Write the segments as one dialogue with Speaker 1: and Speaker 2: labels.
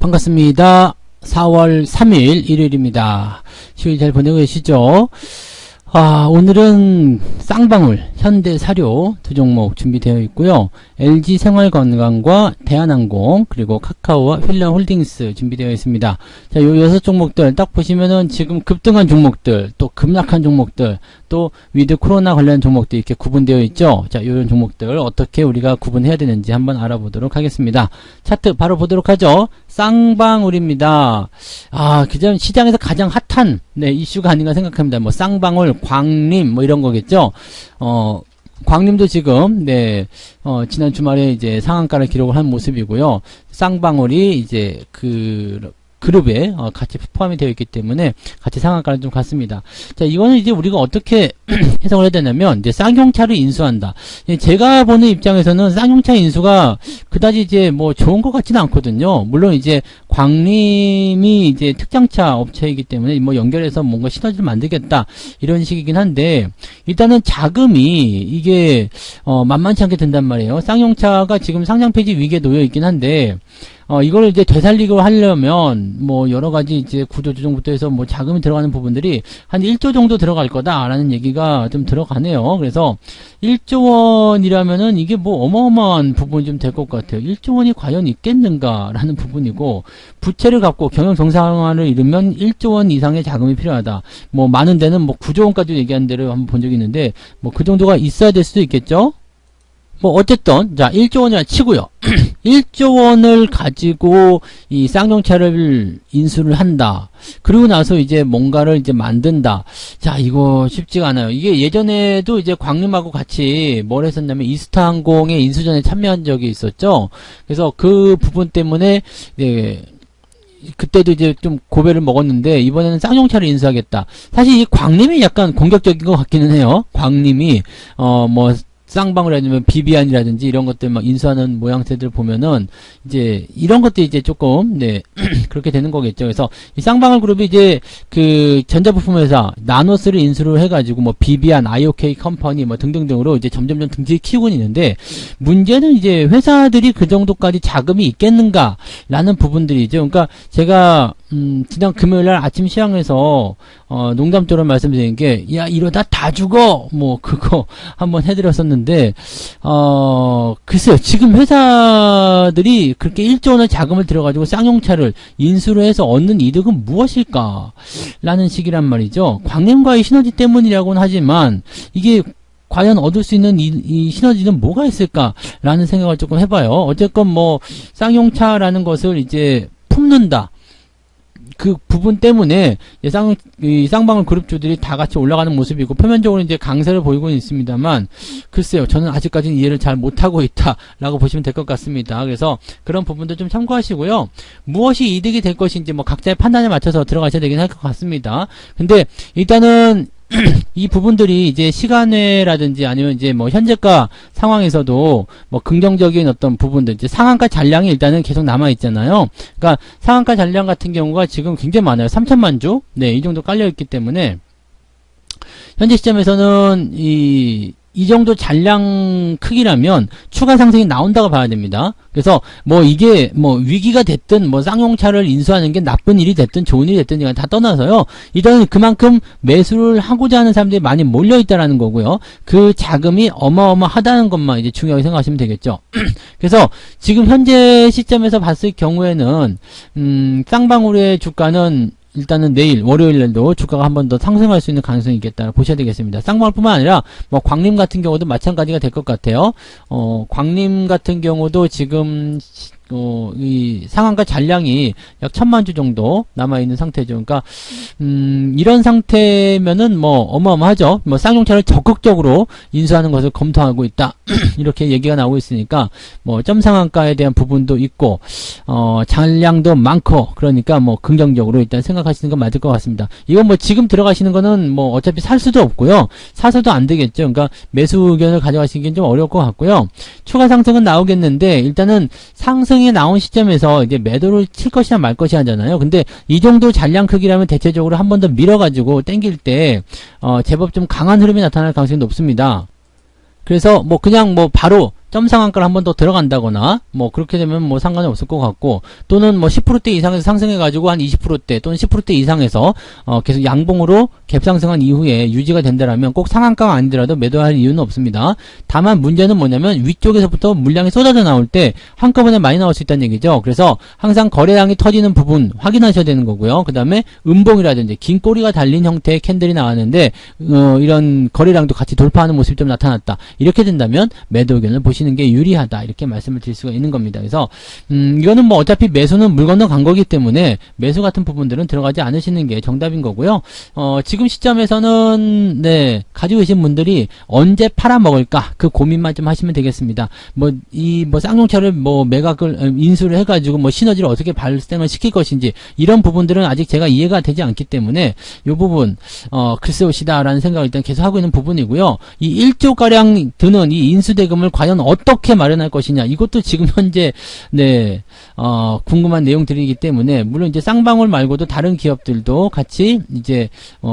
Speaker 1: 반갑습니다. 4월 3일 일요일입니다. 휴일 잘 보내고 계시죠? 오늘은 쌍방울, 현대사료 두 종목 준비되어 있고요. LG생활건강과 대한항공, 그리고 카카오와 휠라홀딩스 준비되어 있습니다. 자, 요 6종목들 딱 보시면은 지금 급등한 종목들, 또 급락한 종목들, 또 위드 코로나 관련 종목들 이렇게 구분되어 있죠. 자, 요런 종목들 어떻게 우리가 구분해야 되는지 한번 알아보도록 하겠습니다. 차트 바로 보도록 하죠. 쌍방울입니다. 그전 시장에서 가장 핫한 이슈가 아닌가 생각합니다. 뭐 쌍방울, 광림 뭐 이런 거겠죠. 광림도 지금 지난 주말에 이제 상한가를 기록을 한 모습이고요. 쌍방울이 이제 그룹에 같이 포함이 되어 있기 때문에 같이 상한가를 좀 갔습니다. 자, 이거는 이제 우리가 어떻게 해석을 해야 되냐면 이제 쌍용차를 인수한다. 제가 보는 입장에서는 쌍용차 인수가 그다지 이제 뭐 좋은 것 같지는 않거든요. 물론 이제 광림이 이제 특장차 업체이기 때문에 뭐 연결해서 뭔가 시너지를 만들겠다 이런 식이긴 한데, 일단은 자금이 이게 만만치 않게 든단 말이에요. 쌍용차가 지금 상장 폐지 위기에 놓여 있긴 한데, 이걸 이제 되살리고 하려면 뭐 여러 가지 이제 구조조정부터 해서 뭐 자금이 들어가는 부분들이 한 1조 정도 들어갈 거다라는 얘기가 좀 들어가네요. 그래서 1조 원이라면은 이게 뭐 어마어마한 부분이 좀 될 것 같아요. 1조 원이 과연 있겠는가라는 부분이고, 부채를 갚고 경영 정상화를 이루면 1조 원 이상의 자금이 필요하다. 뭐 많은 데는 뭐 9조 원까지 얘기한 데를 한번 본 적이 있는데, 뭐 그 정도가 있어야 될 수도 있겠죠. 뭐 어쨌든 자 1조 원이라 치고요. 1조 원을 가지고 이 쌍용차를 인수를 한다. 그리고 나서 이제 뭔가를 이제 만든다. 자, 이거 쉽지가 않아요. 이게 예전에도 이제 광림하고 같이 뭘 했었냐면 이스타항공의 인수전에 참여한 적이 있었죠. 그래서 그 부분 때문에 그때도 이제 좀 고배를 먹었는데, 이번에는 쌍용차를 인수하겠다. 사실 이 광림이 약간 공격적인 것 같기는 해요. 광림이 뭐 쌍방울이라든지 비비안이라든지 이런 것들 막 인수하는 모양새들 보면은 이제 이런 것들이 이제 조금 그렇게 되는 거겠죠. 그래서 이 쌍방울 그룹이 이제 그 전자부품 회사 나노스를 인수를 해가지고 뭐 비비안, IOK 컴퍼니 뭐 등등등으로 이제 점점점 등지를 키우고 있는데, 문제는 이제 회사들이 그 정도까지 자금이 있겠는가라는 부분들이죠. 그러니까 제가 지난 금요일날 아침 시황에서 농담처럼 말씀드린 게, 야 이러다 다 죽어 뭐 그거 한번 해드렸었는데, 글쎄요, 지금 회사들이 그렇게 1조 원의 자금을 들여가지고 쌍용차를 인수를 해서 얻는 이득은 무엇일까 라는 식이란 말이죠. 광림과의 시너지 때문이라고는 하지만 이게 과연 얻을 수 있는 이 시너지는 뭐가 있을까라는 생각을 조금 해봐요. 어쨌건 뭐 쌍용차라는 것을 이제 품는다, 그 부분 때문에 이 쌍방울 그룹주들이 다 같이 올라가는 모습이고, 표면적으로 이제 강세를 보이고 있습니다만, 글쎄요, 저는 아직까지는 이해를 잘 못하고 있다라고 보시면 될 것 같습니다. 그래서 그런 부분도 좀 참고하시고요. 무엇이 이득이 될 것인지 뭐 각자의 판단에 맞춰서 들어가셔야 되긴 할 것 같습니다. 근데 일단은 이 부분들이 이제 시간외라든지 아니면 이제 뭐 현재가 상황에서도 뭐 긍정적인 어떤 부분들, 이제 상한가 잔량이 일단은 계속 남아 있잖아요. 그러니까 상한가 잔량 같은 경우가 지금 굉장히 많아요. 3천만 주, 이 정도 깔려 있기 때문에 현재 시점에서는 이 정도 잔량 크기라면 추가 상승이 나온다고 봐야 됩니다. 그래서 뭐 이게 뭐 위기가 됐든 뭐 쌍용차를 인수하는 게 나쁜 일이 됐든 좋은 일이 됐든 이건 다 떠나서요, 일단은 그만큼 매수를 하고자 하는 사람들이 많이 몰려 있다라는 거고요. 그 자금이 어마어마하다는 것만 이제 중요하게 생각하시면 되겠죠. 그래서 지금 현재 시점에서 봤을 경우에는 쌍방울의 주가는 일단은 내일 월요일날도 주가가 한 번 더 상승할 수 있는 가능성이 있겠다 보셔야 되겠습니다. 쌍방울뿐만 아니라 뭐 광림 같은 경우도 마찬가지가 될 것 같아요. 광림 같은 경우도 지금 이 상한가 잔량이 약 1000만 주 정도 남아있는 상태죠. 그러니까 이런 상태면은 뭐 어마어마하죠. 뭐 쌍용차를 적극적으로 인수하는 것을 검토하고 있다 이렇게 얘기가 나오고 있으니까 뭐 점상한가에 대한 부분도 있고 잔량도 많고, 그러니까 뭐 긍정적으로 일단 생각하시는 건 맞을 것 같습니다. 이건 뭐 지금 들어가시는 거는 뭐 어차피 살 수도 없고요, 사서도 안 되겠죠. 그러니까 매수 의견을 가져가시기는 좀 어려울 것 같고요. 추가 상승은 나오겠는데, 일단은 상승이 나온 시점에서 이제 매도를 칠 것이냐 말 것이냐 하잖아요. 근데 이 정도 잔량 크기라면 대체적으로 한 번 더 밀어가지고 땡길 때 제법 좀 강한 흐름이 나타날 가능성이 높습니다. 그래서 뭐 그냥 뭐 바로 점 상한가를 한 번 더 들어간다거나 뭐 그렇게 되면 뭐 상관이 없을 것 같고, 또는 뭐 10%대 이상에서 상승해가지고 한 20%대 또는 10%대 이상에서 계속 양봉으로 갭 상승한 이후에 유지가 된다라면 꼭 상한가가 아니더라도 매도할 이유는 없습니다. 다만 문제는 뭐냐면 위쪽에서부터 물량이 쏟아져 나올 때 한꺼번에 많이 나올 수 있다는 얘기죠. 그래서 항상 거래량이 터지는 부분 확인하셔야 되는 거고요. 그 다음에 음봉이라든지 긴 꼬리가 달린 형태의 캔들이 나왔는데 이런 거래량도 같이 돌파하는 모습이 좀 나타났다. 이렇게 된다면 매도 의견을 보시는 게 유리하다. 이렇게 말씀을 드릴 수가 있는 겁니다. 그래서 이거는 뭐 어차피 매수는 물 건너 간 거기 때문에 매수 같은 부분들은 들어가지 않으시는 게 정답인 거고요. 지금 시점에서는 네, 가지고 계신 분들이 언제 팔아먹을까 그 고민만 좀 하시면 되겠습니다. 뭐 쌍용차를 뭐 매각을 인수를 해가지고 뭐 시너지를 어떻게 발생을 시킬 것인지 이런 부분들은 아직 제가 이해가 되지 않기 때문에 이 부분 글쎄오시다라는 생각을 일단 계속 하고 있는 부분이고요. 이 1조 가량 드는 이 인수대금을 과연 어떻게 마련할 것이냐, 이것도 지금 현재 네 궁금한 내용들이기 때문에, 물론 이제 쌍방울 말고도 다른 기업들도 같이 이제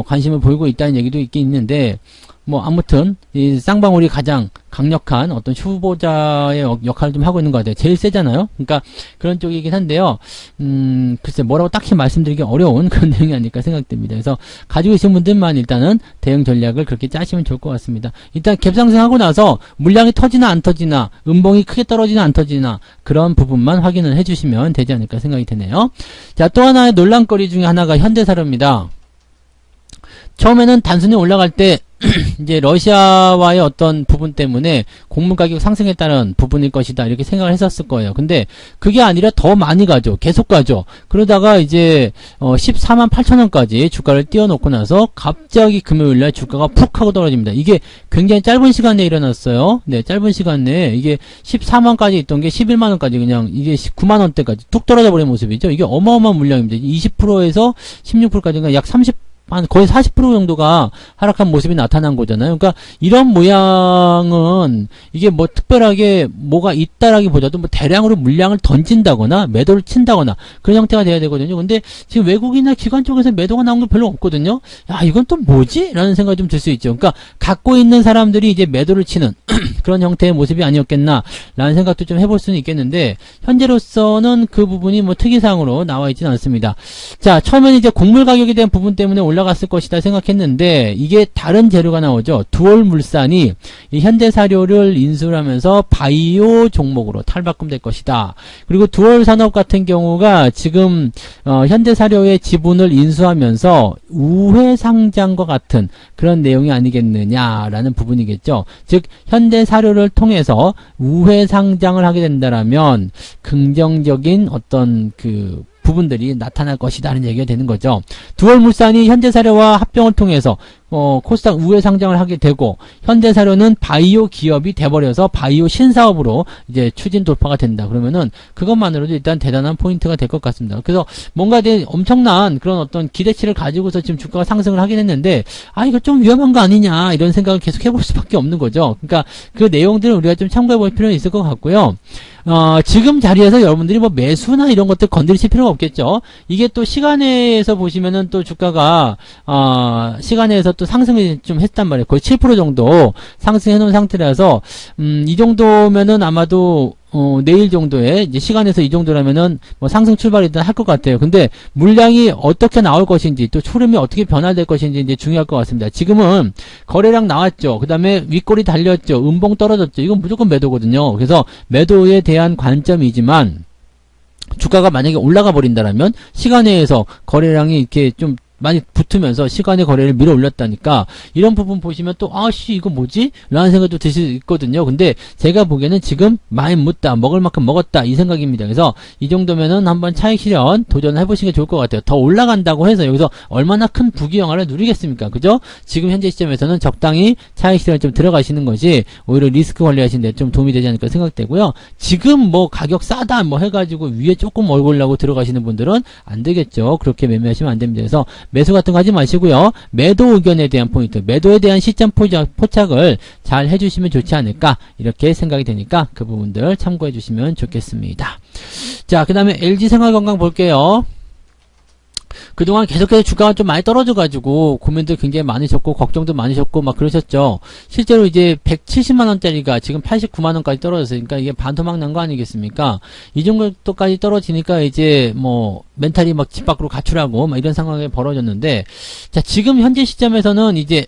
Speaker 1: 관심을 보이고 있다는 얘기도 있긴 있는데, 뭐 아무튼 이 쌍방울이 가장 강력한 어떤 후보자의 역할을 좀 하고 있는 것 같아요. 제일 세잖아요. 그러니까 그런 쪽이긴 한데요. 글쎄 뭐라고 딱히 말씀드리기 어려운 그런 내용이 아닐까 생각됩니다. 그래서 가지고 계신 분들만 일단은 대응 전략을 그렇게 짜시면 좋을 것 같습니다. 일단 갭상승하고 나서 물량이 터지나 안 터지나, 음봉이 크게 떨어지나 안 터지나, 그런 부분만 확인을 해주시면 되지 않을까 생각이 드네요. 자, 또 하나의 논란거리 중에 하나가 현대사료입니다. 처음에는 단순히 올라갈 때 이제 러시아와의 어떤 부분 때문에 곡물 가격 상승에 따른 부분일 것이다, 이렇게 생각을 했었을 거예요. 근데 그게 아니라 더 많이 가죠. 계속 가죠. 그러다가 이제 14만 8천원까지 주가를 띄워놓고 나서 갑자기 금요일날 주가가 푹 하고 떨어집니다. 이게 굉장히 짧은 시간 내에 일어났어요. 네, 짧은 시간 내에 이게 14만까지 있던 게 11만원까지 그냥 이게 9만원대까지 툭 떨어져 버린 모습이죠. 이게 어마어마한 물량입니다. 20%에서 16%까지가 약 30, 거의 40% 정도가 하락한 모습이 나타난 거잖아요. 그러니까 이런 모양은 이게 뭐 특별하게 뭐가 있다라기보다도 뭐 대량으로 물량을 던진다거나 매도를 친다거나 그런 형태가 돼야 되거든요. 근데 지금 외국이나 기관 쪽에서 매도가 나온 게 별로 없거든요. 야, 이건 또 뭐지? 라는 생각이 좀 들 수 있죠. 그러니까 갖고 있는 사람들이 이제 매도를 치는 그런 형태의 모습이 아니었겠나 라는 생각도 좀 해볼 수는 있겠는데, 현재로서는 그 부분이 뭐 특이사항으로 나와 있지는 않습니다. 자, 처음에는 이제 곡물 가격에 대한 부분 때문에 올라갔을 것이다 생각했는데, 이게 다른 재료가 나오죠. 두올물산이 이 현대사료를 인수를 하면서 바이오 종목으로 탈바꿈될 것이다. 그리고 두올산업 같은 경우가 지금 현대사료의 지분을 인수하면서 우회 상장과 같은 그런 내용이 아니겠느냐라는 부분이겠죠. 즉 현대사료를 통해서 우회 상장을 하게 된다라면 긍정적인 어떤 그 부분들이 나타날 것이다라는 얘기가 되는 거죠. 두올물산이 현대사료와 합병을 통해서 코스닥 우회 상장을 하게 되고, 현대사료는 바이오 기업이 돼버려서 바이오 신사업으로 이제 추진 돌파가 된다. 그러면은 그것만으로도 일단 대단한 포인트가 될 것 같습니다. 그래서 뭔가 엄청난 그런 어떤 기대치를 가지고서 지금 주가가 상승을 하긴 했는데, 이거 좀 위험한 거 아니냐, 이런 생각을 계속 해볼 수밖에 없는 거죠. 그러니까 그 내용들을 우리가 좀 참고해 볼 필요는 있을 것 같고요. 지금 자리에서 여러분들이 뭐 매수나 이런 것들 건드리실 필요가 없겠죠. 이게 또 시간에서 보시면은 또 주가가 시간에서 또 상승을 좀 했단 말이에요. 거의 7% 정도 상승해 놓은 상태라서 이 정도면은 아마도 내일 정도에 이제 시간에서 이 정도라면은 뭐 상승 출발이든 할 것 같아요. 근데 물량이 어떻게 나올 것인지, 또 흐름이 어떻게 변화될 것인지 이제 중요할 것 같습니다. 지금은 거래량 나왔죠. 그 다음에 윗골이 달렸죠. 음봉 떨어졌죠. 이건 무조건 매도거든요. 그래서 매도에 대한 관점이지만, 주가가 만약에 올라가 버린다라면 시간에서 거래량이 이렇게 좀 많이 붙으면서 시간의 거래를 밀어 올렸다니까, 이런 부분 보시면 또 이거 뭐지? 라는 생각도 드실 수 있거든요. 근데 제가 보기에는 지금 많이 묻다, 먹을 만큼 먹었다, 이 생각입니다. 그래서 이 정도면은 한번 차익 실현 도전해 보시는 게 좋을 것 같아요. 더 올라간다고 해서 여기서 얼마나 큰 부귀영화를 누리겠습니까? 그죠? 지금 현재 시점에서는 적당히 차익 실현 좀 들어가시는 것이 오히려 리스크 관리하시는 데 좀 도움이 되지 않을까 생각되고요. 지금 뭐 가격 싸다 뭐 해가지고 위에 조금 올리려고 들어가시는 분들은 안 되겠죠. 그렇게 매매하시면 안 됩니다. 그래서 매수 같은 거 하지 마시고요. 매도 의견에 대한 포인트, 매도에 대한 시점 포착을 잘 해주시면 좋지 않을까, 이렇게 생각이 되니까 그 부분들 참고해 주시면 좋겠습니다. 자, 그 다음에 LG생활건강 볼게요. 그동안 계속해서 주가가 좀 많이 떨어져가지고 고민도 굉장히 많으셨고 걱정도 많으셨고 막 그러셨죠. 실제로 이제 170만원짜리가 지금 89만원까지 떨어졌으니까 이게 반토막 난 거 아니겠습니까? 이 정도까지 떨어지니까 이제 뭐 멘탈이 막 집 밖으로 가출하고 막 이런 상황이 벌어졌는데, 자 지금 현재 시점에서는 이제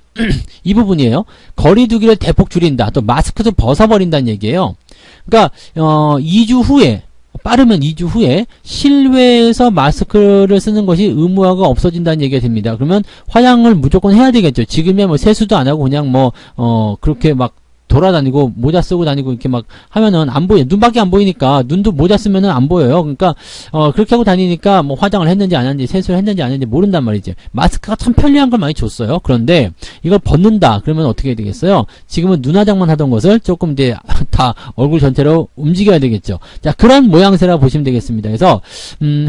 Speaker 1: 이 부분이에요. 거리두기를 대폭 줄인다. 또 마스크도 벗어버린다는 얘기예요. 그러니까 2주 후에, 빠르면 2주 후에 실외에서 마스크를 쓰는 것이 의무화가 없어진다는 얘기가 됩니다. 그러면 화장을 무조건 해야 되겠죠. 지금이야 뭐 세수도 안 하고 그냥 뭐 그렇게 막 돌아다니고 모자 쓰고 다니고 이렇게 막 하면은 안 보여. 눈밖에 안 보이니까. 눈도 모자 쓰면은 안 보여요. 그러니까 그렇게 하고 다니니까 뭐 화장을 했는지 안 했는지 세수를 했는지 안 했는지 모른단 말이지. 마스크가 참 편리한 걸 많이 줬어요. 그런데 이걸 벗는다 그러면 어떻게 해야 되겠어요? 지금은 눈 화장만 하던 것을 조금 이제 다 얼굴 전체로 움직여야 되겠죠. 자, 그런 모양새라 보시면 되겠습니다. 그래서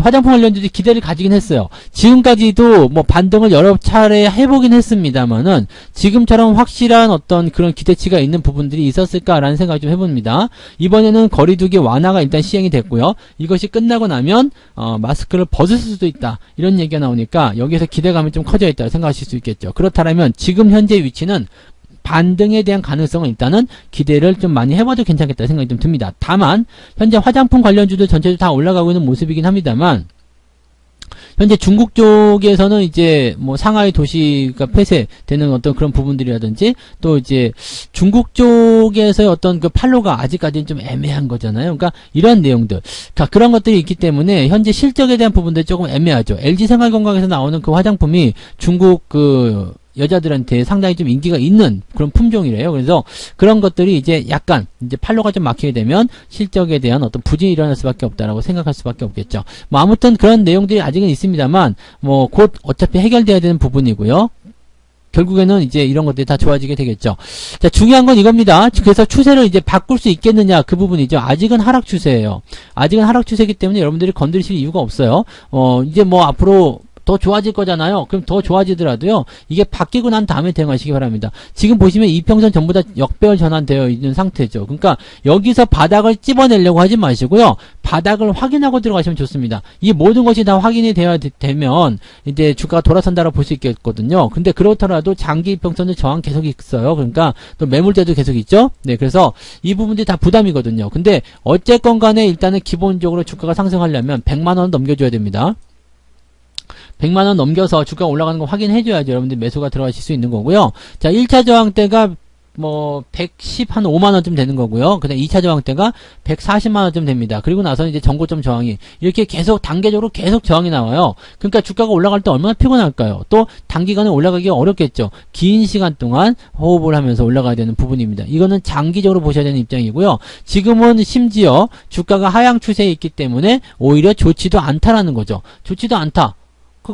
Speaker 1: 화장품 관련주도 기대를 가지긴 했어요. 지금까지도 뭐 반등을 여러 차례 해보긴 했습니다만은 지금처럼 확실한 어떤 그런 기대치가 있는 부분들이 있었을까라는 생각을 좀 해봅니다. 이번에는 거리두기 완화가 일단 시행이 됐고요. 이것이 끝나고 나면 마스크를 벗을 수도 있다. 이런 얘기가 나오니까 여기에서 기대감이 좀 커져 있다고 생각하실 수 있겠죠. 그렇다면 지금 현재 위치는 반등에 대한 가능성은 일단은 기대를 좀 많이 해봐도 괜찮겠다 생각이 좀 듭니다. 다만 현재 화장품 관련주도 전체적으로 다 올라가고 있는 모습이긴 합니다만 현재 중국 쪽에서는 이제 뭐 상하이 도시가 폐쇄되는 어떤 그런 부분들이라든지 또 이제 중국 쪽에서의 어떤 그 판로가 아직까지는 좀 애매한 거잖아요. 그러니까 이런 내용들, 자 그런 것들이 있기 때문에 현재 실적에 대한 부분들이 조금 애매하죠. LG생활건강에서 나오는 그 화장품이 중국 그 여자들한테 상당히 좀 인기가 있는 그런 품종이래요. 그래서 그런 것들이 이제 약간 이제 판로가 좀 막히게 되면 실적에 대한 어떤 부진이 일어날 수밖에 없다라고 생각할 수밖에 없겠죠. 뭐 아무튼 그런 내용들이 아직은 있습니다만 뭐 곧 어차피 해결돼야 되는 부분이고요. 결국에는 이제 이런 것들이 다 좋아지게 되겠죠. 자, 중요한 건 이겁니다. 그래서 추세를 이제 바꿀 수 있겠느냐 그 부분이죠. 아직은 하락 추세예요. 아직은 하락 추세이기 때문에 여러분들이 건드리실 이유가 없어요. 이제 뭐 앞으로 더 좋아질 거잖아요. 그럼 더 좋아지더라도요. 이게 바뀌고 난 다음에 대응하시기 바랍니다. 지금 보시면 이평선 전부 다 역배열 전환되어 있는 상태죠. 그러니까 여기서 바닥을 찝어내려고 하지 마시고요. 바닥을 확인하고 들어가시면 좋습니다. 이 모든 것이 다 확인이 되면 이제 주가가 돌아선다라고 볼 수 있겠거든요. 근데 그렇더라도 장기 이평선의 저항 계속 있어요. 그러니까 또 매물대도 계속 있죠. 네, 그래서 이 부분들이 다 부담이거든요. 근데 어쨌건 간에 일단은 기본적으로 주가가 상승하려면 100만 원 넘겨줘야 됩니다. 100만원 넘겨서 주가 올라가는 거 확인해줘야죠. 여러분들 매수가 들어가실 수 있는 거고요. 자, 1차 저항대가 뭐 110 한 5만원쯤 되는 거고요. 그 다음 2차 저항대가 140만원쯤 됩니다. 그리고 나서는 이제 전고점 저항이 이렇게 계속 단계적으로 계속 저항이 나와요. 그러니까 주가가 올라갈 때 얼마나 피곤할까요? 또 단기간에 올라가기가 어렵겠죠. 긴 시간 동안 호흡을 하면서 올라가야 되는 부분입니다. 이거는 장기적으로 보셔야 되는 입장이고요. 지금은 심지어 주가가 하향 추세에 있기 때문에 오히려 좋지도 않다라는 거죠. 좋지도 않다.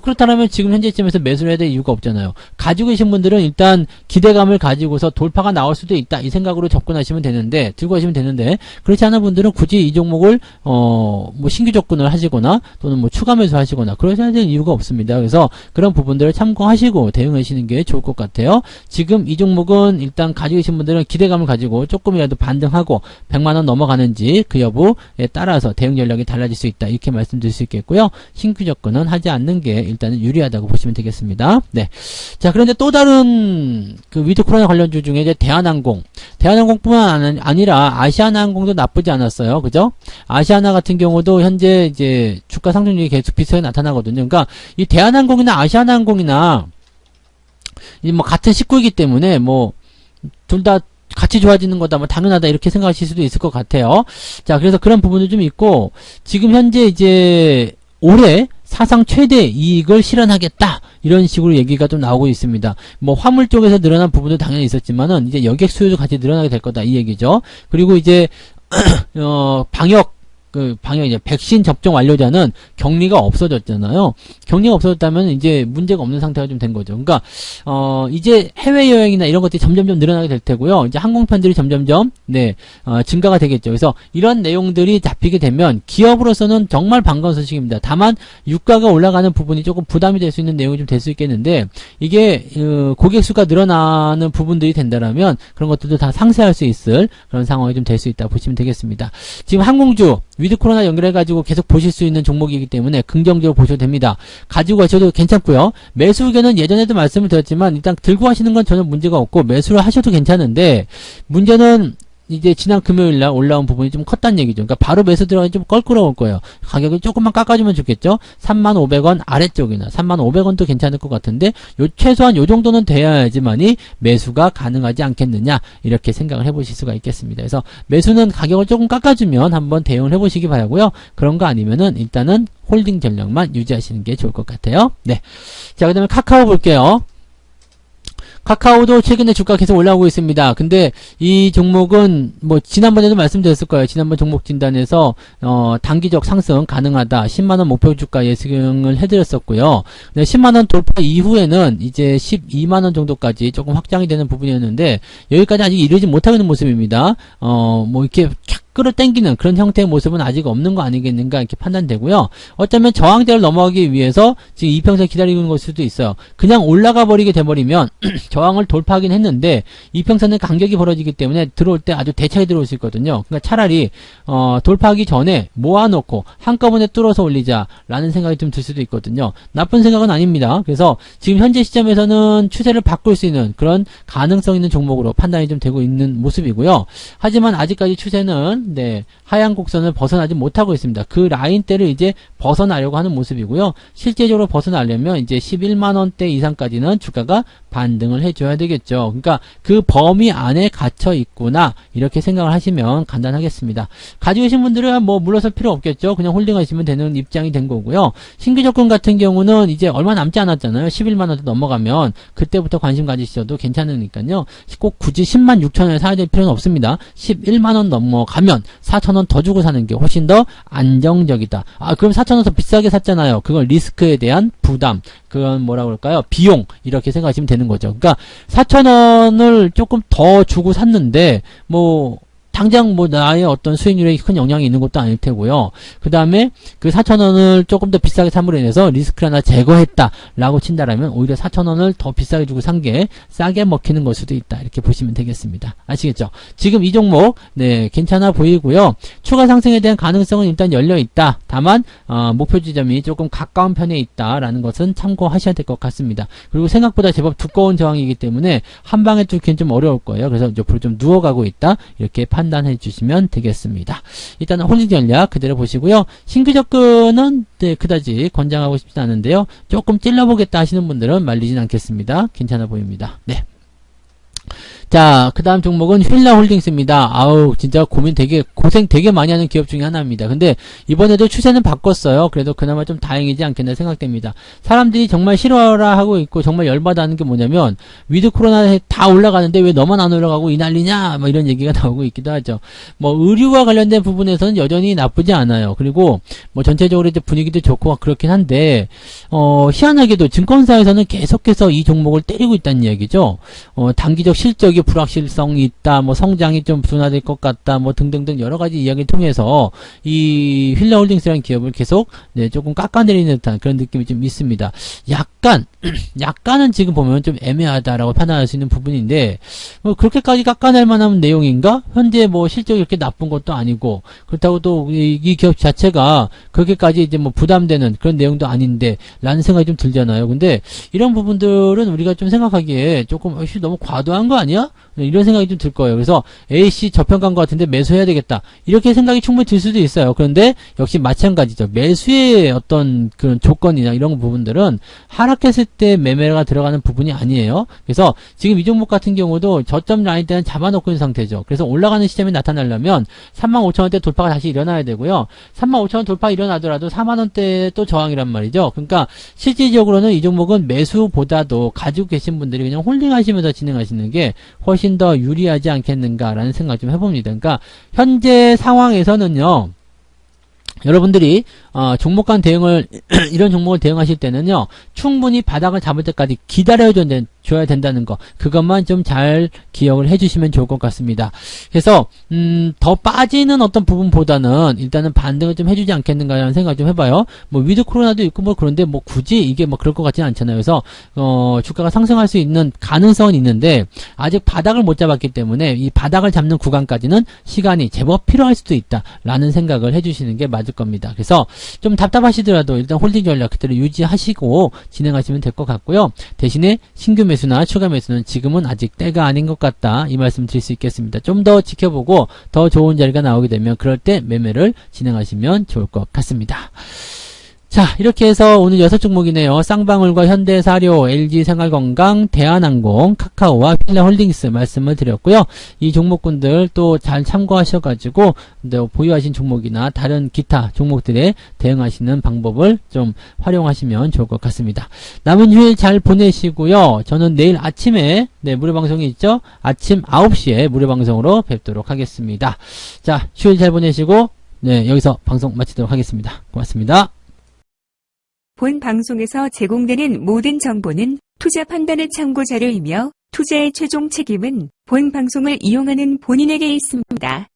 Speaker 1: 그렇다면 지금 현재쯤에서 매수를 해야 될 이유가 없잖아요. 가지고 계신 분들은 일단 기대감을 가지고서 돌파가 나올 수도 있다 이 생각으로 접근하시면 되는데, 들고 가시면 되는데, 그렇지 않은 분들은 굳이 이 종목을 뭐 신규 접근을 하시거나 또는 뭐 추가 매수하시거나 그러셔야 될 이유가 없습니다. 그래서 그런 부분들을 참고하시고 대응하시는 게 좋을 것 같아요. 지금 이 종목은 일단 가지고 계신 분들은 기대감을 가지고 조금이라도 반등하고 100만원 넘어가는지 그 여부에 따라서 대응 전략이 달라질 수 있다 이렇게 말씀드릴 수 있겠고요. 신규 접근은 하지 않는 게 일단은 유리하다고 보시면 되겠습니다. 네. 자, 그런데 또 다른 그 위드 코로나 관련주 중에 이제 대한항공뿐만 아니라 아시아나항공도 나쁘지 않았어요. 그죠? 아시아나 같은 경우도 현재 이제 주가 상승률이 계속 비슷하게 나타나거든요. 그러니까 이 대한항공이나 아시아나항공이나 이 뭐 같은 식구이기 때문에 뭐 둘 다 같이 좋아지는 거다, 뭐 당연하다 이렇게 생각하실 수도 있을 것 같아요. 자, 그래서 그런 부분도 좀 있고, 지금 현재 이제 올해 사상 최대 이익을 실현하겠다 이런 식으로 얘기가 좀 나오고 있습니다. 뭐 화물 쪽에서 늘어난 부분도 당연히 있었지만은 이제 여객 수요도 같이 늘어나게 될 거다 이 얘기죠. 그리고 이제 방역 이제 백신 접종 완료자는 격리가 없어졌잖아요. 격리가 없어졌다면 이제 문제가 없는 상태가 좀 된 거죠. 그러니까 이제 해외 여행이나 이런 것들이 점점점 늘어나게 될 테고요. 이제 항공편들이 점점점 증가가 되겠죠. 그래서 이런 내용들이 잡히게 되면 기업으로서는 정말 반가운 소식입니다. 다만 유가가 올라가는 부분이 조금 부담이 될 수 있는 내용이 좀 될 수 있겠는데, 이게 고객 수가 늘어나는 부분들이 된다라면 그런 것들도 다 상쇄할 수 있을 그런 상황이 좀 될 수 있다 보시면 되겠습니다. 지금 항공주 위드 코로나 연결해가지고 계속 보실 수 있는 종목이기 때문에 긍정적으로 보셔도 됩니다. 가지고 가셔도 괜찮고요. 매수 의견은 예전에도 말씀을 드렸지만 일단 들고 하시는 건 전혀 문제가 없고 매수를 하셔도 괜찮은데 문제는 이제 지난 금요일날 올라온 부분이 좀 컸다는 얘기죠. 그러니까 바로 매수 들어가기 좀 껄끄러울 거예요. 가격을 조금만 깎아주면 좋겠죠. 35,500원 아래쪽이나 35,500원도 괜찮을 것 같은데 최소한 요 정도는 돼야지만이 매수가 가능하지 않겠느냐 이렇게 생각을 해보실 수가 있겠습니다. 그래서 매수는 가격을 조금 깎아주면 한번 대응을 해보시기 바라고요. 그런 거 아니면은 일단은 홀딩 전략만 유지하시는 게 좋을 것 같아요. 네. 자, 그 다음에 카카오 볼게요. 카카오도 최근에 주가 계속 올라오고 있습니다. 근데 이 종목은 뭐 지난번에도 말씀드렸을 거예요. 지난번 종목 진단에서 단기적 상승 가능하다. 10만원 목표 주가 예상을 해드렸었고요. 10만원 돌파 이후에는 이제 12만원 정도까지 조금 확장이 되는 부분이었는데 여기까지 아직 이르지 못하고 있는 모습입니다. 뭐 이렇게 끌어당기는 그런 형태의 모습은 아직 없는 거 아니겠는가 이렇게 판단되고요. 어쩌면 저항대를 넘어가기 위해서 지금 이평선 기다리고 있는 걸 수도 있어요. 그냥 올라가 버리게 돼버리면 저항을 돌파하긴 했는데 이평선의 간격이 벌어지기 때문에 들어올 때 아주 대차게 들어올 수 있거든요. 그러니까 차라리 돌파하기 전에 모아놓고 한꺼번에 뚫어서 올리자라는 생각이 좀 들 수도 있거든요. 나쁜 생각은 아닙니다. 그래서 지금 현재 시점에서는 추세를 바꿀 수 있는 그런 가능성 있는 종목으로 판단이 좀 되고 있는 모습이고요. 하지만 아직까지 추세는 하향 곡선을 벗어나지 못하고 있습니다. 그 라인대를 이제 벗어나려고 하는 모습이고요. 실제적으로 벗어나려면 이제 11만원대 이상까지는 주가가 반등을 해줘야 되겠죠. 그러니까 그 범위 안에 갇혀 있구나 이렇게 생각을 하시면 간단하겠습니다. 가지고 계신 분들은 뭐 물러설 필요 없겠죠. 그냥 홀딩하시면 되는 입장이 된 거고요. 신규 접근 같은 경우는 이제 얼마 남지 않았잖아요. 11만원대 넘어가면 그때부터 관심 가지셔도 괜찮으니까요. 꼭 굳이 10만 6천원에 사야 될 필요는 없습니다. 11만원 넘어가면 4,000원 더 주고 사는 게 훨씬 더 안정적이다. 그럼 4,000원 더 비싸게 샀잖아요. 그건 리스크에 대한 부담, 그건 뭐라 그럴까요? 비용, 이렇게 생각하시면 되는 거죠. 그러니까 4,000원을 조금 더 주고 샀는데 당장 나의 어떤 수익률에 큰 영향이 있는 것도 아닐 테고요. 그 다음에 그 4,000원을 조금 더 비싸게 삼으로 인해서 리스크를 하나 제거했다라고 친다라면 오히려 4,000원을 더 비싸게 주고 산 게 싸게 먹히는 걸 수도 있다. 이렇게 보시면 되겠습니다. 아시겠죠? 지금 이 종목, 괜찮아 보이고요. 추가 상승에 대한 가능성은 일단 열려 있다. 다만, 목표 지점이 조금 가까운 편에 있다라는 것은 참고하셔야 될 것 같습니다. 그리고 생각보다 제법 두꺼운 저항이기 때문에 한 방에 뚫기는 좀 어려울 거예요. 그래서 옆으로 좀 누워가고 있다. 이렇게 판단해 주시면 되겠습니다. 일단은 홀딩 전략 그대로 보시고요. 신규 접근은 그다지 권장하고 싶지 않은데요. 조금 찔러보겠다 하시는 분들은 말리진 않겠습니다. 괜찮아 보입니다. 네. 자, 그 다음 종목은 휠라 홀딩스입니다. 진짜 고생 되게 많이 하는 기업 중에 하나입니다. 근데 이번에도 추세는 바꿨어요. 그래도 그나마 좀 다행이지 않겠나 생각됩니다. 사람들이 정말 싫어라 하고 있고 정말 열받아 하는 게 뭐냐면 위드 코로나에 다 올라가는데 왜 너만 안 올라가고 이 난리냐 이런 얘기가 나오고 있기도 하죠. 의류와 관련된 부분에서는 여전히 나쁘지 않아요. 그리고 전체적으로 이제 분위기도 좋고 그렇긴 한데 희한하게도 증권사에서는 계속해서 이 종목을 때리고 있다는 이야기죠. 단기적 실적이 불확실성이 있다, 성장이 좀 둔화될 것 같다, 등등등 여러 가지 이야기를 통해서 이 휠라 홀딩스라는 기업을 계속 조금 깎아내리는 듯한 그런 느낌이 좀 있습니다. 약간은 지금 보면 좀 애매하다라고 판단할 수 있는 부분인데 그렇게까지 깎아낼 만한 내용인가? 현재 실적이 이렇게 나쁜 것도 아니고 그렇다고 또 이 기업 자체가 그렇게까지 이제 부담되는 그런 내용도 아닌데 라는 생각이 좀 들잖아요. 근데 이런 부분들은 우리가 좀 생각하기에 조금 너무 과도한 거 아니야? 이런 생각이 좀 들 거예요. 그래서 A씨 저평가인 것 같은데 매수해야 되겠다. 이렇게 생각이 충분히 들 수도 있어요. 그런데 역시 마찬가지죠. 매수의 어떤 그런 조건이나 이런 부분들은 하락했을 때 매매가 들어가는 부분이 아니에요. 그래서 지금 이 종목 같은 경우도 저점 라인 때는 잡아놓고 있는 상태죠. 그래서 올라가는 시점이 나타나려면 35,000원대 돌파가 다시 일어나야 되고요. 35,000원 돌파 일어나더라도 4만원대 또 저항이란 말이죠. 그러니까 실질적으로는 이 종목은 매수보다도 가지고 계신 분들이 그냥 홀딩하시면서 진행하시는 게 훨씬 더 유리하지 않겠는가라는 생각 좀 해봅니다. 그러니까 현재 상황에서는요. 여러분들이 종목 간 대응을 이런 종목을 대응하실 때는요. 충분히 바닥을 잡을 때까지 기다려야 줘야 된다는 거, 그것만 좀 잘 기억을 해주시면 좋을 것 같습니다. 그래서 더 빠지는 어떤 부분보다는 일단은 반등을 좀 해주지 않겠는가라는 생각 좀 해봐요. 뭐 위드 코로나도 있고 뭐 그런데 뭐 굳이 이게 뭐 그럴 것 같지는 않잖아요. 그래서 주가가 상승할 수 있는 가능성은 있는데 아직 바닥을 못 잡았기 때문에 이 바닥을 잡는 구간까지는 시간이 제법 필요할 수도 있다라는 생각을 해주시는 게 맞을 겁니다. 그래서 좀 답답하시더라도 일단 홀딩 전략 그대로 유지하시고 진행하시면 될 것 같고요. 대신에 신규 매수나 추가 매수는 지금은 아직 때가 아닌 것 같다, 이 말씀 드릴 수 있겠습니다. 좀 더 지켜보고 더 좋은 자리가 나오게 되면 그럴 때 매매를 진행하시면 좋을 것 같습니다. 자, 이렇게 해서 오늘 6종목이네요. 쌍방울과 현대사료, LG생활건강, 대한항공, 카카오와 필라홀딩스 말씀을 드렸고요. 이 종목군들 또 잘 참고하셔가지고 보유하신 종목이나 다른 기타 종목들에 대응하시는 방법을 좀 활용하시면 좋을 것 같습니다. 남은 휴일 잘 보내시고요. 저는 내일 아침에 무료 방송이 있죠. 아침 9시에 무료 방송으로 뵙도록 하겠습니다. 자, 휴일 잘 보내시고 여기서 방송 마치도록 하겠습니다. 고맙습니다.
Speaker 2: 본 방송에서 제공되는 모든 정보는 투자 판단의 참고 자료이며 투자의 최종 책임은 본 방송을 이용하는 본인에게 있습니다.